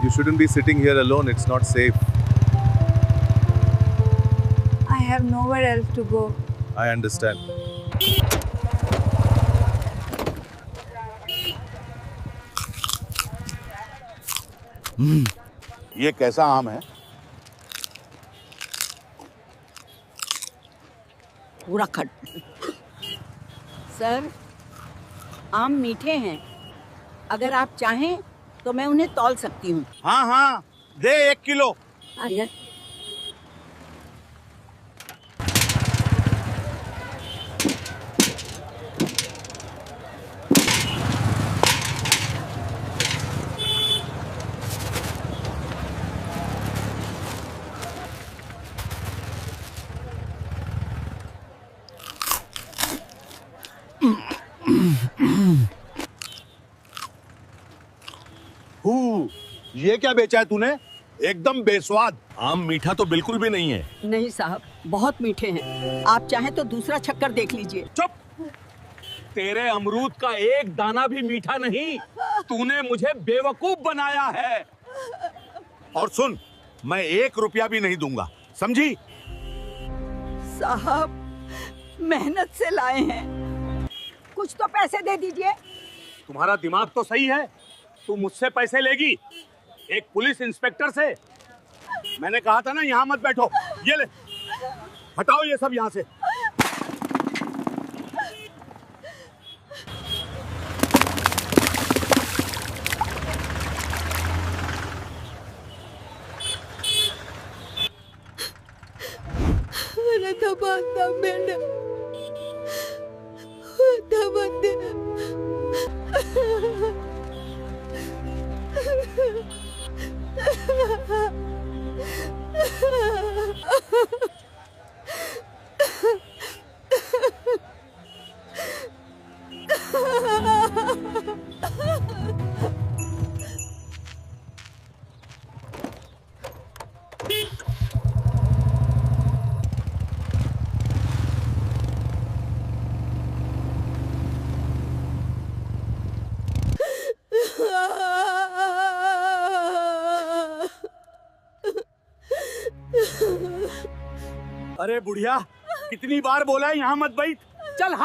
You shouldn't be sitting here alone. It's not safe. I have nowhere else to go. I understand. ये कैसा आम है? पूरा खट। सर, आम मीठे हैं। अगर आप चाहें तो मैं उन्हें तौल सकती हूँ। हाँ हाँ, दे 1 किलो। अरे ये क्या बेचा है तूने? एकदम बेस्वाद। आम मीठा तो बिल्कुल भी नहीं है। नहीं साहब, बहुत मीठे हैं। आप चाहें तो दूसरा चक्कर देख लीजिए। चुप! तेरे अमरूद का एक दाना भी मीठा नहीं। तूने मुझे बेवकूफ बनाया है। और सुन, मैं 1 रुपया भी नहीं दूंगा, समझी? साहब, मेहनत से लाए हैं, कुछ तो पैसे दे दीजिए। तुम्हारा दिमाग तो सही है। तू मुझसे पैसे लेगी, एक पुलिस इंस्पेक्टर से? मैंने कहा था ना यहाँ मत बैठो। ये ले, हटाओ ये सब यहाँ से। अरे बुढ़िया, कितनी बार बोला है यहाँ मत बैठ। चल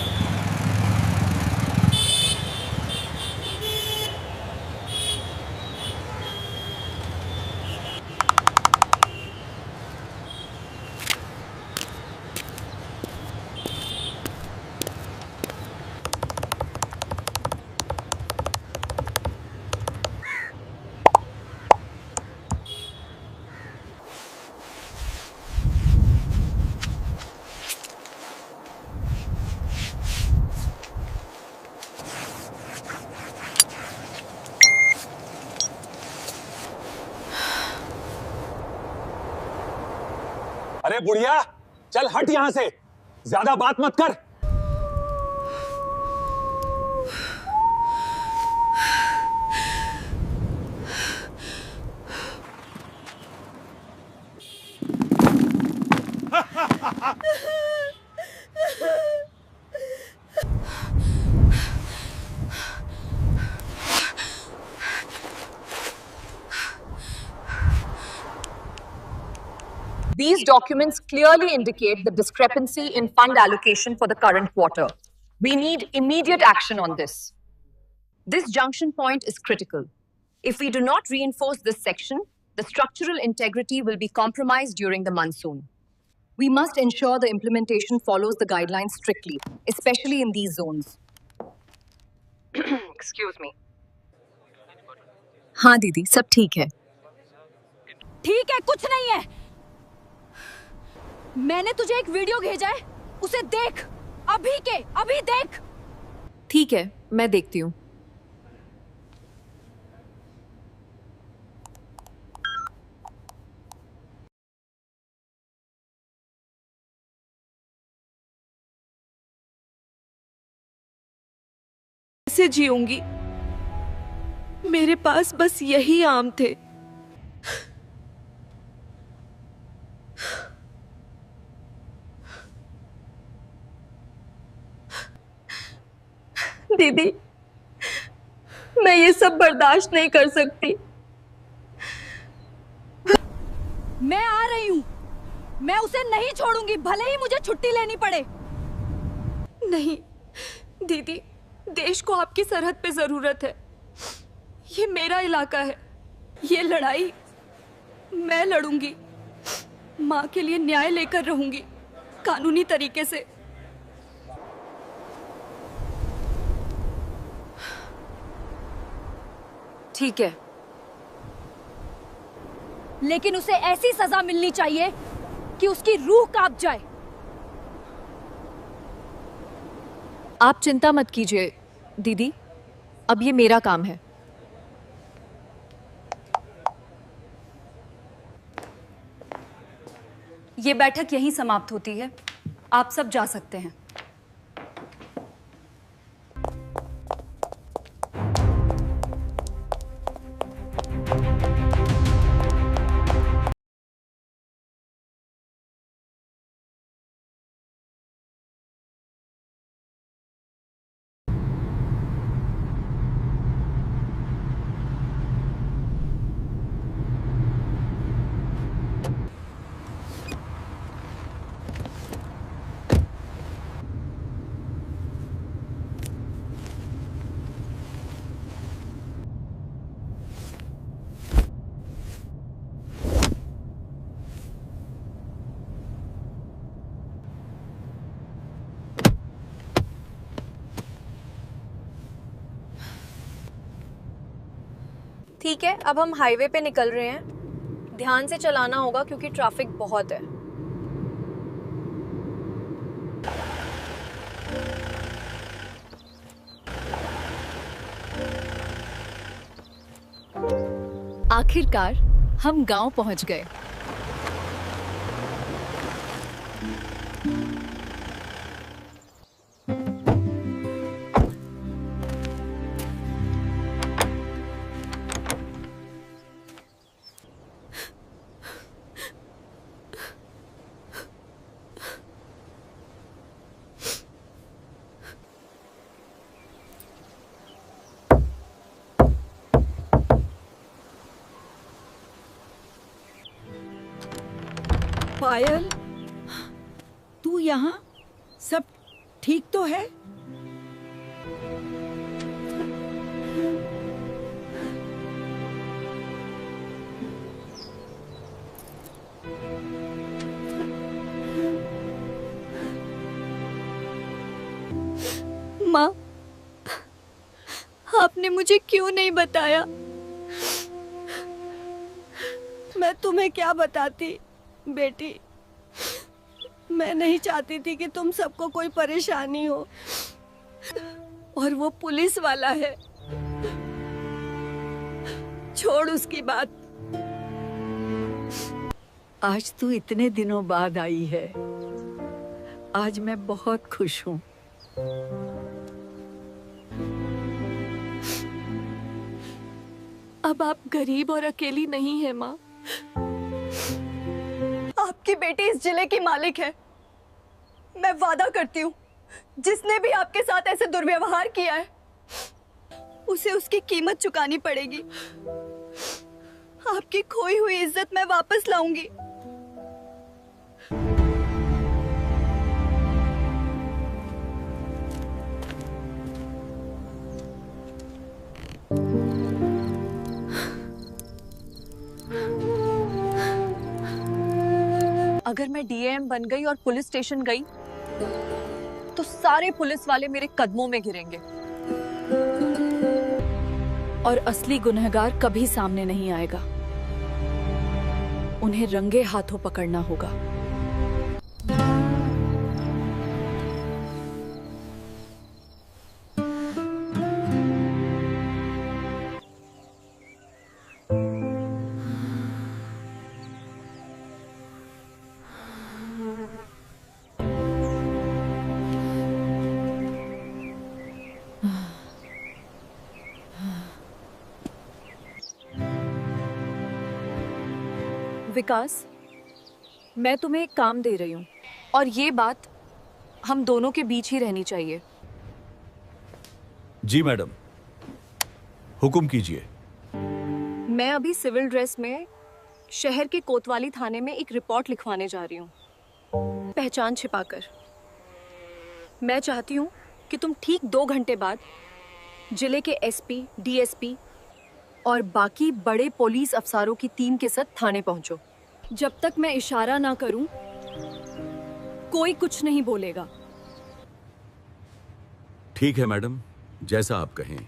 अरे बुढ़िया, चल हट यहाँ से, ज्यादा बात मत कर। These documents clearly indicate the discrepancy in fund allocation for the current quarter. We need immediate action on this. This junction point is critical. If we do not reinforce this section, the structural integrity will be compromised during the monsoon. We must ensure the implementation follows the guidelines strictly, especially in these zones. Excuse me. हाँ दीदी, सब ठीक है। ठीक है, कुछ नहीं है। मैंने तुझे एक वीडियो भेजा है, उसे देख, अभी के अभी देख। ठीक है, मैं देखती हूँ। कैसे जीऊंगी? मेरे पास बस यही आम थे। दीदी, मैं ये सब बर्दाश्त नहीं कर सकती। मैं आ रही हूँ। मैं उसे नहीं छोड़ूंगी, भले ही मुझे छुट्टी लेनी पड़े। नहीं दीदी, देश को आपकी सरहद पे जरूरत है। ये मेरा इलाका है। ये लड़ाई मैं लड़ूंगी। माँ के लिए न्याय लेकर रहूंगी, कानूनी तरीके से। ठीक है, लेकिन उसे ऐसी सजा मिलनी चाहिए कि उसकी रूह कांप जाए। आप चिंता मत कीजिए दीदी, अब ये मेरा काम है। ये बैठक यहीं समाप्त होती है। आप सब जा सकते हैं। ठीक है, अब हम हाईवे पे निकल रहे हैं। ध्यान से चलाना होगा क्योंकि ट्रैफिक बहुत है। आखिरकार हम गांव पहुंच गए। पायल, तू यहाँ? सब ठीक तो है? माँ, आपने मुझे क्यों नहीं बताया? मैं तुम्हें क्या बताती बेटी। मैं नहीं चाहती थी कि तुम सबको कोई परेशानी हो। और वो पुलिस वाला है, छोड़ उसकी बात। आज तू इतने दिनों बाद आई है। आज मैं बहुत खुश हूँ। अब आप गरीब और अकेली नहीं है माँ। आपकी बेटी इस जिले की मालिक है। मैं वादा करती हूँ, जिसने भी आपके साथ ऐसे दुर्व्यवहार किया है, उसे उसकी कीमत चुकानी पड़ेगी। आपकी खोई हुई इज्जत मैं वापस लाऊंगी। अगर मैं डीएम बन गई और पुलिस स्टेशन गई तो सारे पुलिस वाले मेरे कदमों में गिरेंगे और असली गुनहगार कभी सामने नहीं आएगा। उन्हें रंगे हाथों पकड़ना होगा। विकास, मैं तुम्हें एक काम दे रही हूँ और ये बात हम दोनों के बीच ही रहनी चाहिए। जी मैडम, हुक्म कीजिए। मैं अभी सिविल ड्रेस में शहर के कोतवाली थाने में एक रिपोर्ट लिखवाने जा रही हूँ, पहचान छिपाकर। मैं चाहती हूँ कि तुम ठीक 2 घंटे बाद जिले के एसपी, डीएसपी और बाकी बड़े पुलिस अफसरों की टीम के साथ थाने पहुंचो। जब तक मैं इशारा ना करूं, कोई कुछ नहीं बोलेगा। ठीक है मैडम, जैसा आप कहें।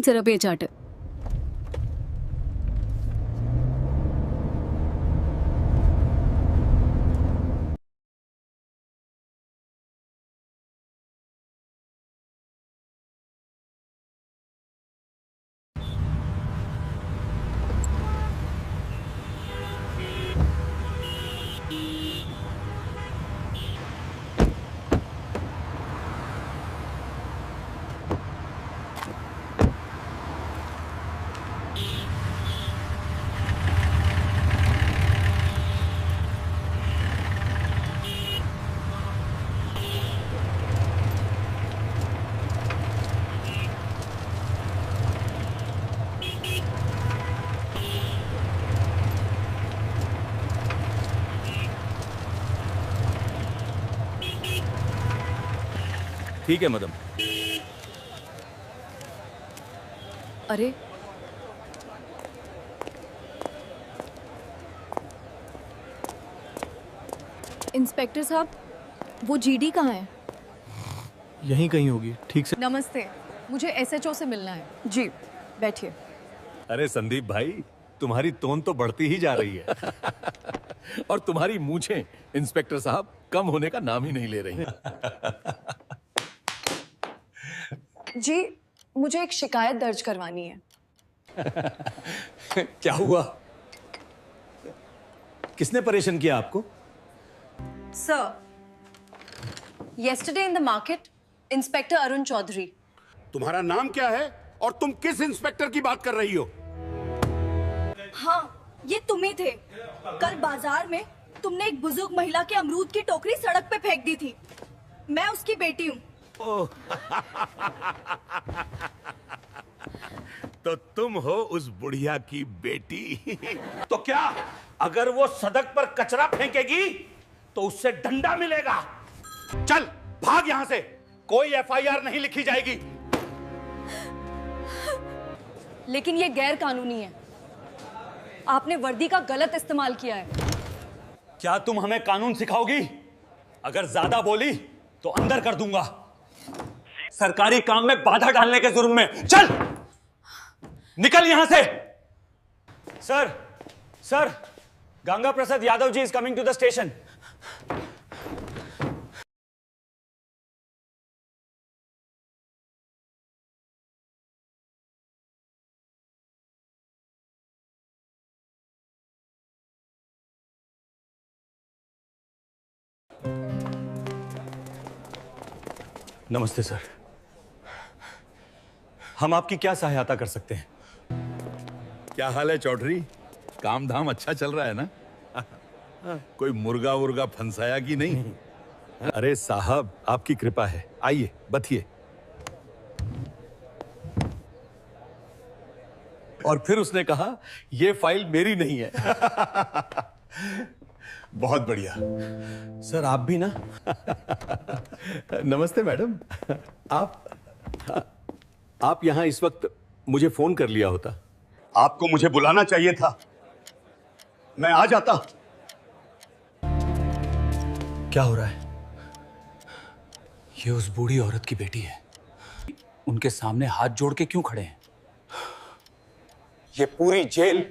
ചെറുപേച്ചാട്ട് ठीक है मैडम। अरे इंस्पेक्टर साहब, वो जीडी कहाँ है? यहीं कहीं होगी, ठीक से। नमस्ते, मुझे एसएचओ से मिलना है। जी बैठिए। अरे संदीप भाई, तुम्हारी टोन तो बढ़ती ही जा रही है। और तुम्हारी मूछें इंस्पेक्टर साहब कम होने का नाम ही नहीं ले रही। जी मुझे एक शिकायत दर्ज करवानी है। क्या हुआ? किसने परेशान किया आपको? Sir, yesterday in the market, inspector Arun Chaudhary. तुम्हारा नाम क्या है और तुम किस इंस्पेक्टर की बात कर रही हो? हाँ, ये तुम ही थे। कल बाजार में तुमने एक बुजुर्ग महिला के अमरूद की टोकरी सड़क पे फेंक दी थी। मैं उसकी बेटी हूँ। तो तुम हो उस बुढ़िया की बेटी। तो क्या अगर वो सड़क पर कचरा फेंकेगी तो उससे डंडा मिलेगा? चल भाग यहां से, कोई एफआईआर नहीं लिखी जाएगी। लेकिन ये गैर कानूनी है। आपने वर्दी का गलत इस्तेमाल किया है। क्या तुम हमें कानून सिखाओगी? अगर ज्यादा बोली तो अंदर कर दूंगा। सरकारी काम में बाधा डालने के जुर्म में। चल निकल यहां से। Sir, sir, Ganga Prasad Yadav ji is coming to the station. नमस्ते सर, हम आपकी क्या सहायता कर सकते हैं? क्या हाल है चौधरी? काम धाम अच्छा चल रहा है ना? कोई मुर्गा वुर्गा फंसाया कि नहीं? अरे साहब, आपकी कृपा है, आइए बैठिए। और फिर उसने कहा ये फाइल मेरी नहीं है। बहुत बढ़िया। सर आप भी ना। नमस्ते मैडम। आप यहां इस वक्त मुझे फोन कर लिया होता। आपको मुझे बुलाना चाहिए था, मैं आ जाता। क्या हो रहा है? ये उस बूढ़ी औरत की बेटी है। उनके सामने हाथ जोड़ के क्यों खड़े हैं? ये पूरी जेल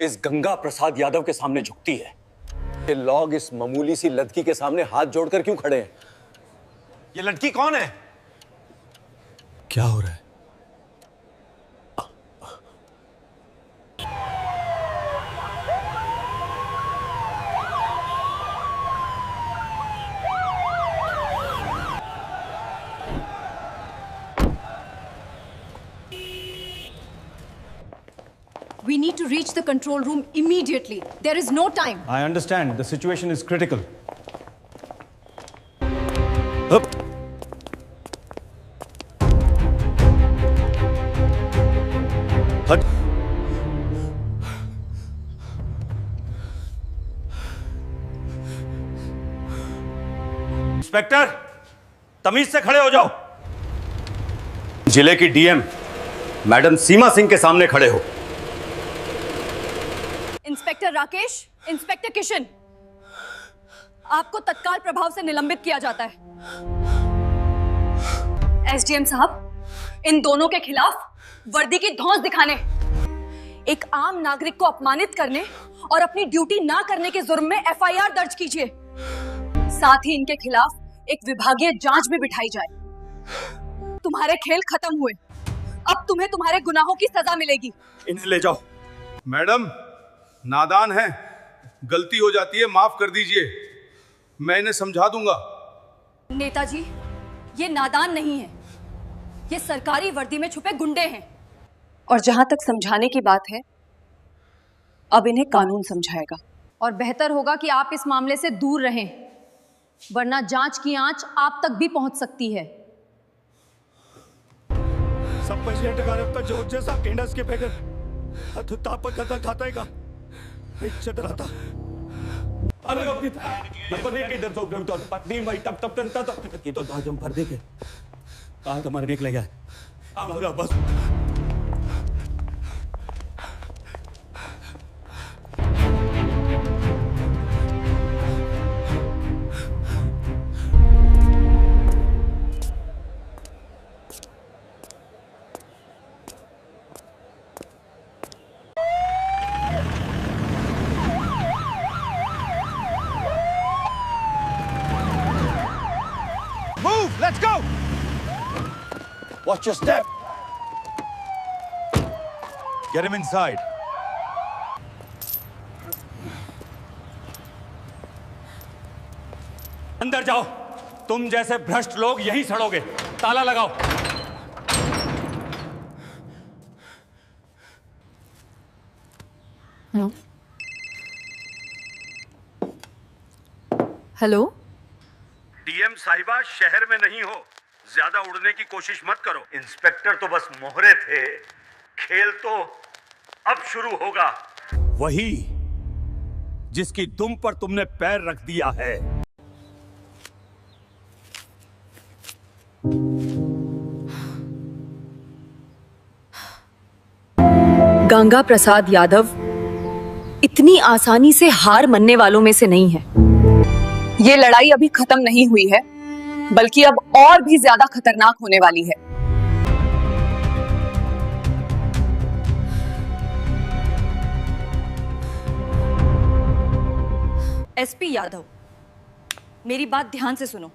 इस गंगा प्रसाद यादव के सामने झुकती है। ये लोग इस मामूली सी लड़की के सामने हाथ जोड़कर क्यों खड़े हैं? ये लड़की कौन है? क्या हो रहा है? We need to reach the control room immediately. There is no time. I understand. The situation is critical. Up. हट. इंस्पेक्टर, तमीज से खड़े हो जाओ। जिले की डीएम मैडम सीमा सिंह के सामने खड़े हो। इंस्पेक्टर राकेश, इंस्पेक्टर किशन, आपको तत्काल प्रभाव से निलंबित किया जाता है। एसडीएम साहब, इन दोनों के खिलाफ वर्दी की धौंस दिखाने, एक आम नागरिक को अपमानित करने और अपनी ड्यूटी ना करने के जुर्म में एफआईआर दर्ज कीजिए। साथ ही इनके खिलाफ एक विभागीय जांच भी बिठाई जाए। तुम्हारे खेल खत्म हुए, अब तुम्हें तुम्हारे गुनाहों की सजा मिलेगी। इन्हें ले जाओ। मैडम नादान है, गलती हो जाती है, माफ कर दीजिए, मैं इन्हें समझा दूंगा। नेताजी, ये नादान नहीं है, ये सरकारी वर्दी में छुपे गुंडे हैं। और जहां तक समझाने की बात है, अब इन्हें कानून समझाएगा। और बेहतर होगा कि आप इस मामले से दूर रहें, वरना जांच की आंच आप तक भी पहुंच सकती है। सब पैसे टकारे जो जैसा केंडस के पैकर अथ तापत खाता खाता का इच्छा रहता। अरे अपनी पर एक इधर तो पत्नी भाई तब तब तब तब ये तो दाजम भर दे के आ तुम्हारे निकल गया। अब बस Let's go! Watch your step. Get him inside. अंदर जाओ। तुम जैसे भ्रष्ट लोग यहीं सड़ोगे। ताला लगाओ। हेलो, डीएम साहिबा, शहर में नहीं हो, ज्यादा उड़ने की कोशिश मत करो। इंस्पेक्टर तो बस मोहरे थे, खेल तो अब शुरू होगा। वही जिसकी दुम पर तुमने पैर रख दिया है। गंगा प्रसाद यादव इतनी आसानी से हार मानने वालों में से नहीं है। ये लड़ाई अभी खत्म नहीं हुई है, बल्कि अब और भी ज्यादा खतरनाक होने वाली है। एसपी यादव, मेरी बात ध्यान से सुनो।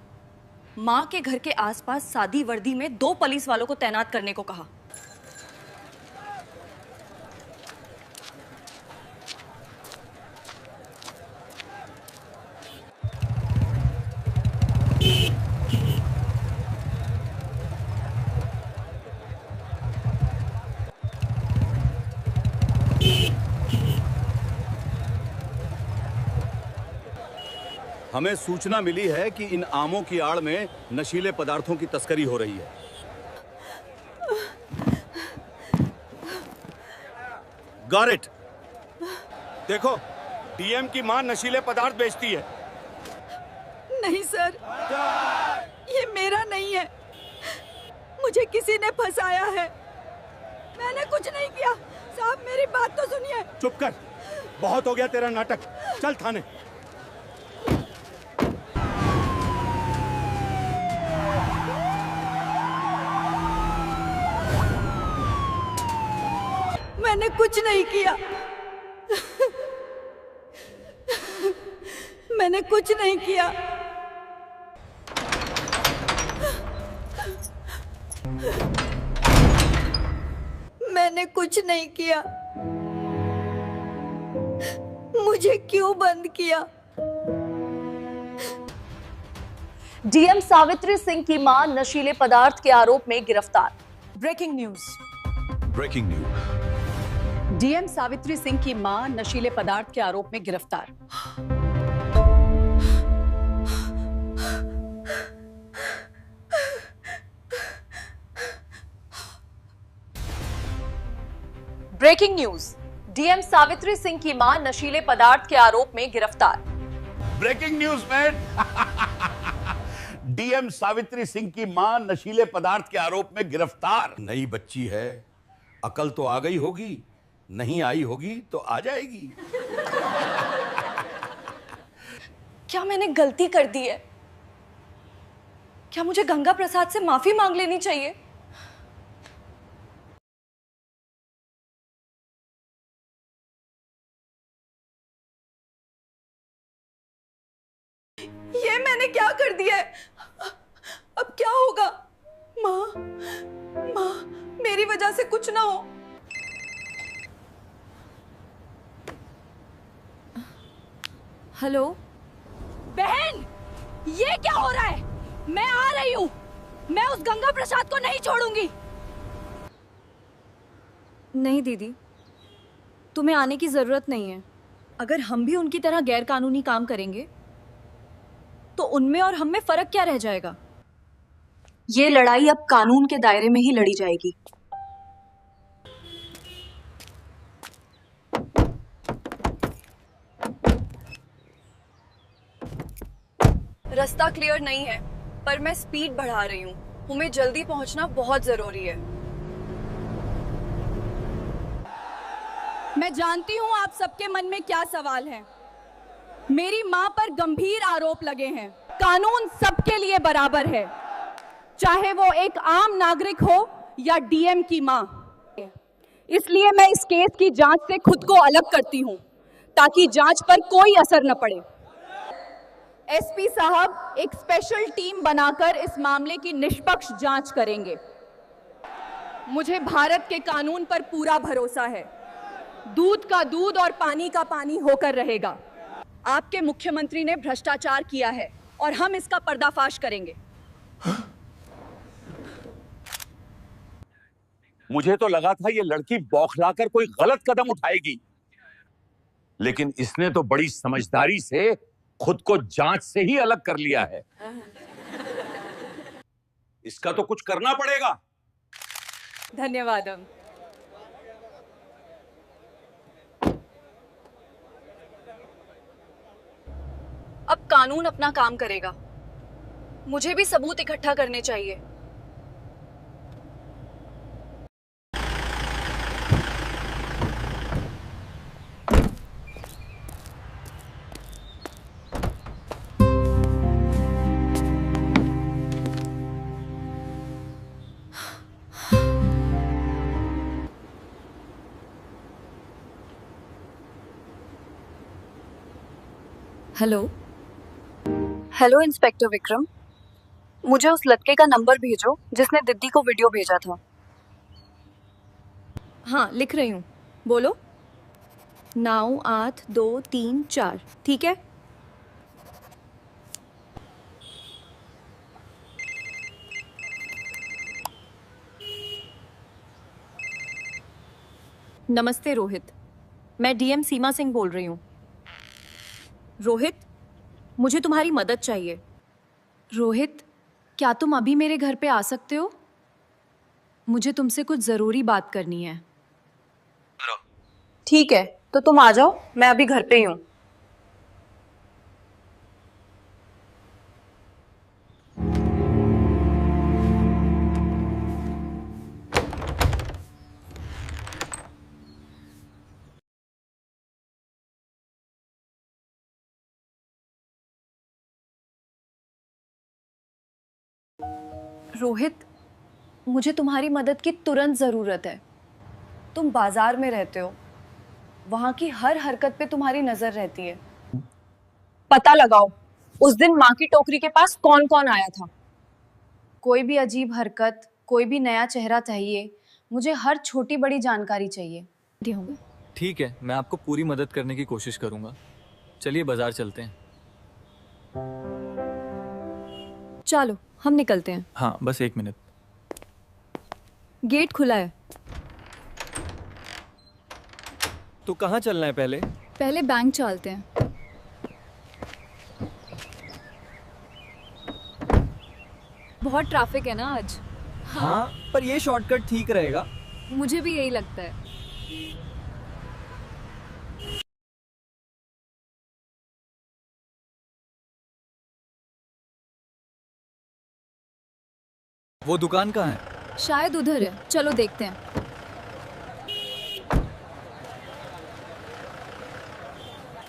मां के घर के आसपास सादी वर्दी में 2 पुलिस वालों को तैनात करने को कहा। हमें सूचना मिली है कि इन आमों की आड़ में नशीले पदार्थों की तस्करी हो रही है। Got it। देखो, डीएम की मां नशीले पदार्थ बेचती है। नहीं सर, ये मेरा नहीं है, मुझे किसी ने फंसाया है। मैंने कुछ नहीं किया। साहब, मेरी बात तो सुनिए। चुप कर, बहुत हो गया तेरा नाटक, चल थाने। मैंने कुछ नहीं किया। मैंने कुछ नहीं किया। मैंने कुछ नहीं किया। मुझे क्यों बंद किया? डीएम सावित्री सिंह की मां नशीले पदार्थ के आरोप में गिरफ्तार। Breaking news. Breaking news. DM Savitri Singh की मां नशीले पदार्थ के आरोप में गिरफ्तार। Breaking news, DM Savitri Singh की मां नशीले पदार्थ के आरोप में गिरफ्तार। Breaking news man. DM Savitri Singh की मां नशीले पदार्थ के आरोप में गिरफ्तार। नई बच्ची है, अकल तो आ गई होगी, नहीं आई होगी तो आ जाएगी। क्या मैंने गलती कर दी है? क्या मुझे गंगा प्रसाद से माफी मांग लेनी चाहिए? ये मैंने क्या कर दिया है? अब क्या होगा? माँ, मेरी वजह से कुछ ना हो। हेलो बहन, ये क्या हो रहा है? मैं आ रही हूँ। मैं उस गंगा प्रसाद को नहीं छोड़ूंगी। नहीं दीदी, तुम्हें आने की जरूरत नहीं है। अगर हम भी उनकी तरह गैर कानूनी काम करेंगे तो उनमें और हम में फर्क क्या रह जाएगा? ये लड़ाई अब कानून के दायरे में ही लड़ी जाएगी। रास्ता क्लियर नहीं है, पर मैं स्पीड बढ़ा रही हूँ। हमें जल्दी पहुंचना बहुत जरूरी है। मैं जानती हूँ आप सबके मन में क्या सवाल है। मेरी माँ पर गंभीर आरोप लगे हैं। कानून सबके लिए बराबर है, चाहे वो एक आम नागरिक हो या डीएम की माँ। इसलिए मैं इस केस की जांच से खुद को अलग करती हूँ ताकि जांच पर कोई असर न पड़े। एसपी साहब एक स्पेशल टीम बनाकर इस मामले की निष्पक्ष जांच करेंगे। मुझे भारत के कानून पर पूरा भरोसा है। दूध का दूध और पानी का पानी होकर रहेगा। आपके मुख्यमंत्री ने भ्रष्टाचार किया है और हम इसका पर्दाफाश करेंगे। मुझे तो लगा था ये लड़की बौखलाकर कोई गलत कदम उठाएगी, लेकिन इसने तो बड़ी समझदारी से खुद को जांच से ही अलग कर लिया है। इसका तो कुछ करना पड़ेगा। धन्यवाद। अब कानून अपना काम करेगा। मुझे भी सबूत इकट्ठा करने चाहिए। हेलो इंस्पेक्टर विक्रम, मुझे उस लड़के का नंबर भेजो जिसने दीदी को वीडियो भेजा था। हाँ, लिख रही हूँ, बोलो। 98234, ठीक है? नमस्ते रोहित, मैं डीएम सीमा सिंह बोल रही हूँ। रोहित, मुझे तुम्हारी मदद चाहिए। रोहित, क्या तुम अभी मेरे घर पे आ सकते हो? मुझे तुमसे कुछ ज़रूरी बात करनी है। ठीक है, तो तुम आ जाओ, मैं अभी घर पे ही हूँ। रोहित, मुझे तुम्हारी मदद की तुरंत ज़रूरत है। तुम बाजार में रहते हो, वहाँ की हर हरकत पे तुम्हारी नज़र रहती है। पता लगाओ उस दिन माँ की टोकरी के पास कौन कौन आया था। कोई भी अजीब हरकत, कोई भी नया चेहरा चाहिए। मुझे हर छोटी बड़ी जानकारी चाहिए। ठीक है, मैं आपको पूरी मदद करने की कोशिश करूँगा। चलिए बाजार चलते हैं। चलो, हम निकलते हैं। हाँ, बस 1 मिनट। गेट खुला है। तो कहाँ चलना है पहले? पहले बैंक चलते हैं। बहुत ट्रैफिक है ना आज। हाँ, पर ये शॉर्टकट ठीक रहेगा। मुझे भी यही लगता है। वो दुकान कहाँ है? शायद उधर है, चलो देखते हैं।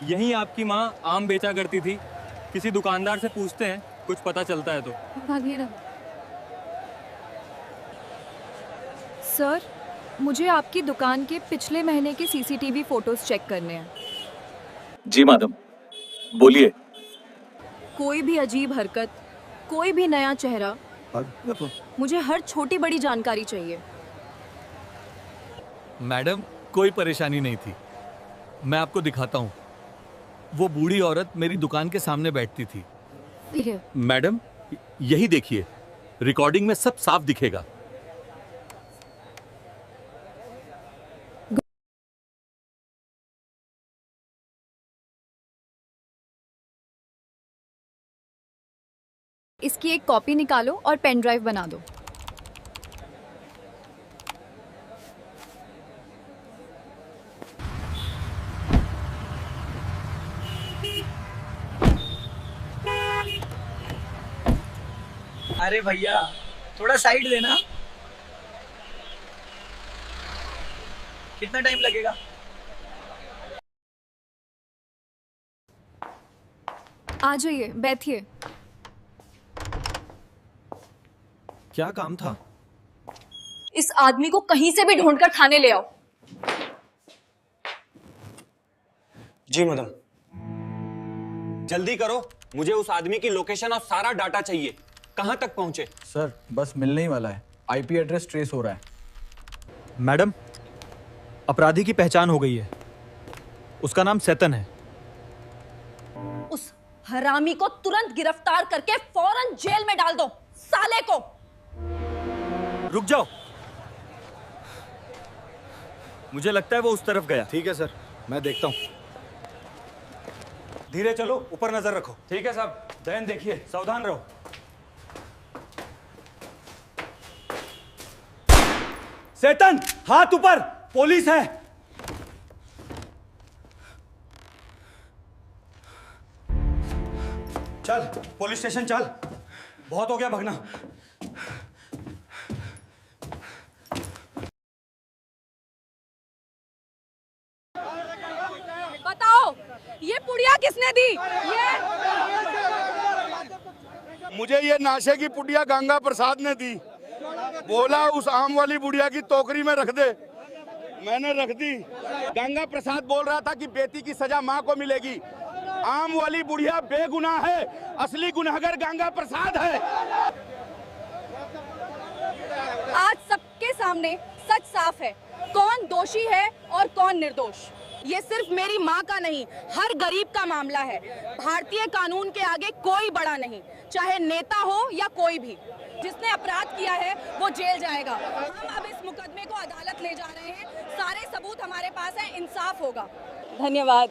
यहीं आपकी माँ आम बेचा करती थी। किसी दुकानदार से पूछते हैं, कुछ पता चलता है तो। भागेरा। सर, मुझे आपकी दुकान के पिछले महीने के सीसीटीवी फोटोज चेक करने हैं। जी मैडम, बोलिए। कोई भी अजीब हरकत, कोई भी नया चेहरा, मुझे हर छोटी बड़ी जानकारी चाहिए। मैडम, कोई परेशानी नहीं थी। मैं आपको दिखाता हूँ। वो बूढ़ी औरत मेरी दुकान के सामने बैठती थी। मैडम, यही देखिए, रिकॉर्डिंग में सब साफ दिखेगा। इसकी एक कॉपी निकालो और पेन ड्राइव बना दो। अरे भैया, थोड़ा साइड देना। कितना टाइम लगेगा? आ जाइए, बैठिए। क्या काम था? इस आदमी को कहीं से भी ढूंढकर थाने ले आओ। जी मैडम। जल्दी करो, मुझे उस आदमी की लोकेशन और सारा डाटा चाहिए। कहां तक पहुंचे? सर, बस मिलने ही वाला है। आईपी एड्रेस ट्रेस हो रहा है। मैडम, अपराधी की पहचान हो गई है। उसका नाम सेतन है। उस हरामी को तुरंत गिरफ्तार करके फौरन जेल में डाल दो, साले को। रुक जाओ, मुझे लगता है वो उस तरफ गया। ठीक है सर, मैं देखता हूँ। धीरे चलो, ऊपर नजर रखो। ठीक है साहब। ध्यान देखिए, सावधान रहो। सेतन, हाथ ऊपर, पुलिस है। चल पुलिस स्टेशन चल, बहुत हो गया भगना। बताओ, ये पुड़िया किसने दी? मुझे ये नाशे की पुड़िया गंगा प्रसाद ने दी। बोला उस आम वाली बुढ़िया की टोकरी में रख दे। मैंने रख दी। गंगा प्रसाद बोल रहा था कि बेटी की सजा माँ को मिलेगी। आम वाली बुढ़िया बेगुनाह है, असली गुनहगार गंगा प्रसाद है। आज सबके सामने सच साफ है, कौन दोषी है और कौन निर्दोष। ये सिर्फ मेरी माँ का नहीं, हर गरीब का मामला है। भारतीय कानून के आगे कोई बड़ा नहीं, चाहे नेता हो या कोई भी। जिसने अपराध किया है वो जेल जाएगा। हम अब इस मुकदमे को अदालत ले जा रहे हैं। सारे सबूत हमारे पास हैं, इंसाफ होगा। धन्यवाद।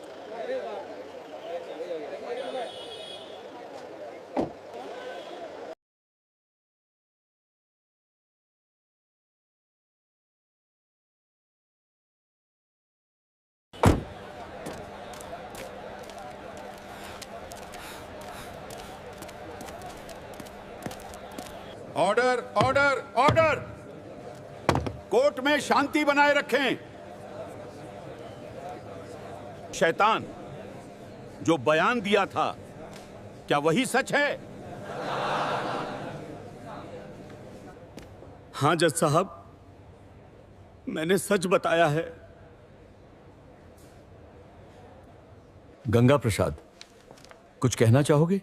Order, order, order. कोर्ट में शांति बनाए रखें। शैतान, जो बयान दिया था, क्या वही सच है? हाँ जज साहब, मैंने सच बताया है। गंगा प्रसाद, कुछ कहना चाहोगे?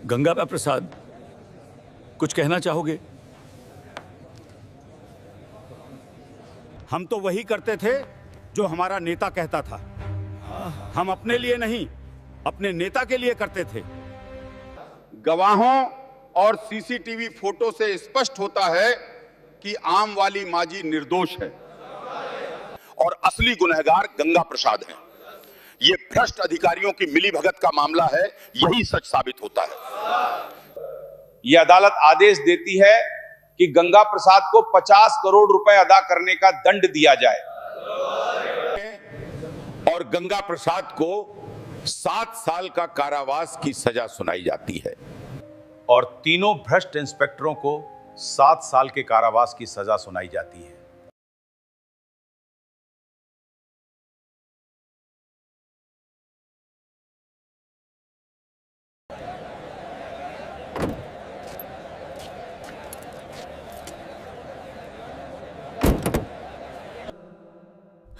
गंगा प्रसाद, कुछ कहना चाहोगे? हम तो वही करते थे जो हमारा नेता कहता था। हम अपने लिए नहीं, अपने नेता के लिए करते थे। गवाहों और सीसीटीवी फोटो से स्पष्ट होता है कि आम वाली माजी निर्दोष है और असली गुनहगार गंगा प्रसाद हैं। ये भ्रष्ट अधिकारियों की मिलीभगत का मामला है, यही सच साबित होता है। ये अदालत आदेश देती है कि गंगा प्रसाद को 50 करोड़ रुपए अदा करने का दंड दिया जाए और गंगा प्रसाद को 7 साल का कारावास की सजा सुनाई जाती है और तीनों भ्रष्ट इंस्पेक्टरों को 7 साल के कारावास की सजा सुनाई जाती है।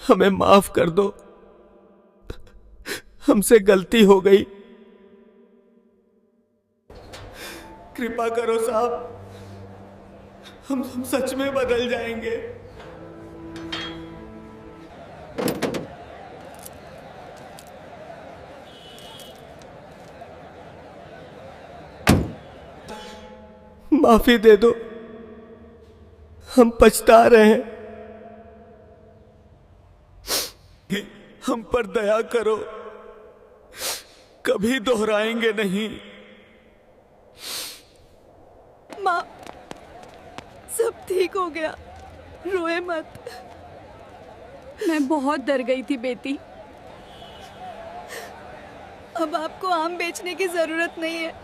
हमें माफ कर दो, हमसे गलती हो गई। कृपा करो साहब, हम सच में बदल जाएंगे। माफी दे दो, हम पछता रहे हैं। हम पर दया करो, कभी दोहराएंगे नहीं। माँ, सब ठीक हो गया, रोए मत। मैं बहुत डर गई थी बेटी। अब आपको आम बेचने की जरूरत नहीं है।